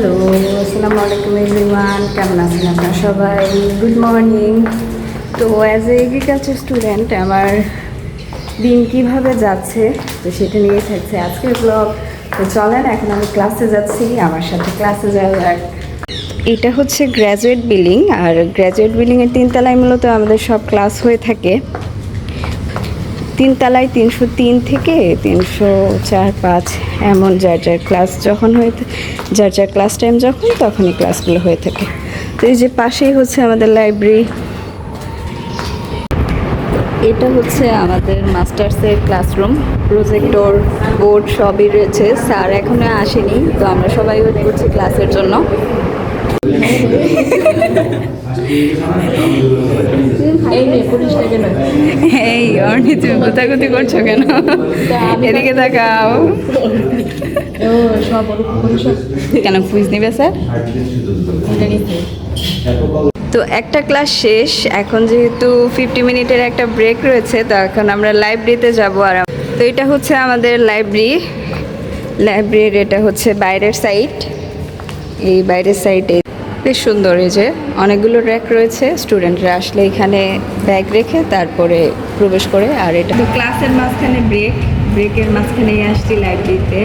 Hello, আসসালামু আলাইকুম everyone, কেমন আছেন আপনারা সবাই? Good morning. তো অ্যাজ এ এগ্রিকালচার স্টুডেন্ট আমার দিন কীভাবে যাচ্ছে তো সেটা নিয়ে থাকছে আজকের ব্লগ। তো চলেন এখন আমি ক্লাসে যাচ্ছি, আমার সাথে ক্লাসে যাওয়া যাক। এটা হচ্ছে গ্র্যাজুয়েট বিল্ডিং, আর গ্র্যাজুয়েট বিল্ডিংয়ের তিনতলায় মূলত আমাদের সব ক্লাস হয়ে থাকে। তিনতলায় 303 থেকে 304-5 এমন যার যার ক্লাস যখন যার যার ক্লাস টাইম যখন তখনই ক্লাসগুলো হয়ে থাকে। তো এই যে পাশেই হচ্ছে আমাদের লাইব্রেরি। এটা হচ্ছে আমাদের মাস্টার্সের ক্লাসরুম, প্রজেক্টর বোর্ড সবই রয়েছে। স্যার এখনো আসেনি, তো আমরা সবাই ওয়েট করছি ক্লাসের জন্য। এই অর্নি তুমি কোথাকুতি করছো কেন? এদিকে তাকাও। কেন কুইজ নিবে স্যার? তো একটা ক্লাস শেষ, এখন যেহেতু 50 মিনিটের একটা ব্রেক রয়েছে, তো এখন আমরা লাইব্রেরিতে যাব। আর তো এটা হচ্ছে আমাদের লাইব্রেরির এটা হচ্ছে বাইরের সাইড। এই বাইরের সাইডে বেশ সুন্দর, এই যে অনেকগুলো র্যাক রয়েছে, স্টুডেন্টরা আসলে এখানে ব্যাগ রেখে তারপরে প্রবেশ করে। আর এটা তো ক্লাসের মাঝখানে ব্রেকের মাঝখানেই আসছি লাইব্রেরিতে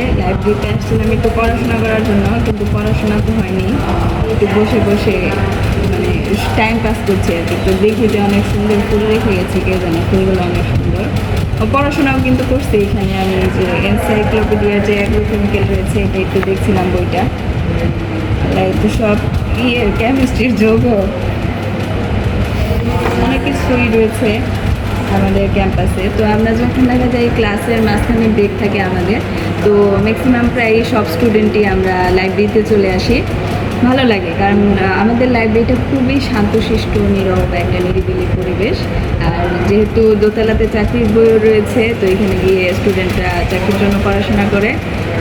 আসছিলাম একটু পড়াশোনা করার জন্য, কিন্তু পড়াশোনা তো হয়নি, একটু বসে বসে মানে টাইম পাস করছি আর কি। তো দেখি যে অনেক সুন্দর ফুল রেখে গেছে, কে জানে ফুলগুলো অনেক সুন্দর। পড়াশোনাও কিন্তু করছি এখানে। আমি যে এনসাইক্লোপিডিয়ার যে অ্যাগ্রোকেমিক্যাল রয়েছে এটা একটু দেখছিলাম বইটা। তো সব কেমিস্ট্রির যোগও অনেক কিছুই রয়েছে আমাদের ক্যাম্পাসে। তো আমরা যখন দেখা যায় ক্লাসের মাঝখানে ব্রেক থাকে আমাদের, তো ম্যাক্সিমাম প্রায় সব স্টুডেন্টই আমরা লাইব্রেরিতে চলে আসি। ভালো লাগে, কারণ আমাদের লাইব্রেরিটা খুবই শান্তশিষ্ট নীরব একটা নিরিবিলি পরিবেশ। আর যেহেতু দোতলাতে চাকরির বইও রয়েছে, তো এখানে গিয়ে স্টুডেন্টরা চাকরির জন্য পড়াশোনা করে।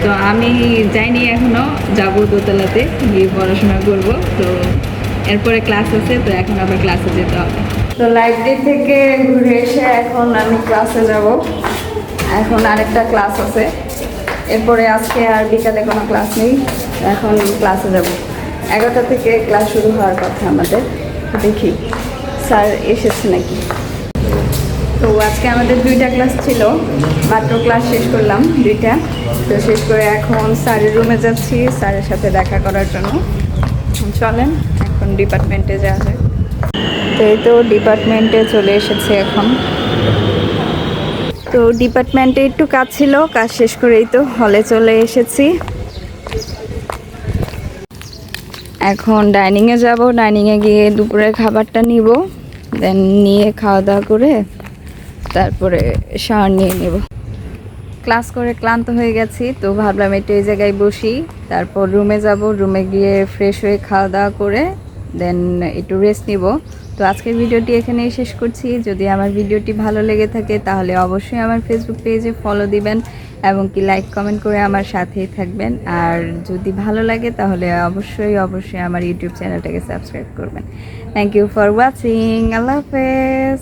তো আমি যাইনি এখনও, যাব দোতলাতে গিয়ে পড়াশোনা করব। তো এরপরে ক্লাস আছে, তো এখন আবার ক্লাসে যেতে হবে। তো লাইব্রেরি থেকে ঘুরে এসে এখন আমি ক্লাসে যাব। এখন আরেকটা ক্লাস আছে, এরপরে আজকে আর বিকালে কোনো ক্লাস নেই। এখন ক্লাসে যাব, 11টা থেকে ক্লাস শুরু হওয়ার কথা আমাদের। দেখি স্যার এসেছে নাকি। তো আজকে আমাদের 2টা ক্লাস ছিল, মাত্র ক্লাস শেষ করলাম 2টা। তো শেষ করে এখন স্যারের রুমে যাচ্ছি স্যারের সাথে দেখা করার জন্য। চলেন এখন ডিপার্টমেন্টে যাওয়া যায়। তো এই তো ডিপার্টমেন্টে চলে এসেছে এখন। তো ডিপার্টমেন্টে একটু কাজ ছিল, কাজ শেষ করেই তো হলে চলে এসেছি। এখন ডাইনিংয়ে যাব, ডাইনিংয়ে গিয়ে দুপুরের খাবারটা নিব, দেন নিয়ে খাওয়া দাওয়া করে তারপরে শাওয়ার নিয়ে নেব। ক্লাস করে ক্লান্ত হয়ে গেছি, তো ভাবলাম একটু এই জায়গায় বসি, তারপর রুমে যাব। রুমে গিয়ে ফ্রেশ হয়ে খাওয়া দাওয়া করে দেন একটু রেস্ট নিব। তো আজকের ভিডিওটি এখানেই শেষ করছি। যদি আমার ভিডিওটি ভালো লেগে থাকে তাহলে অবশ্যই আমার ফেসবুক পেজে ফলো দিবেন এবং কি লাইক কমেন্ট করে আমার সাথেই থাকবেন। আর যদি ভালো লাগে তাহলে অবশ্যই আমার ইউটিউব চ্যানেলটাকে সাবস্ক্রাইব করবেন। Thank you for watching. আল্লাহ হাফেজ।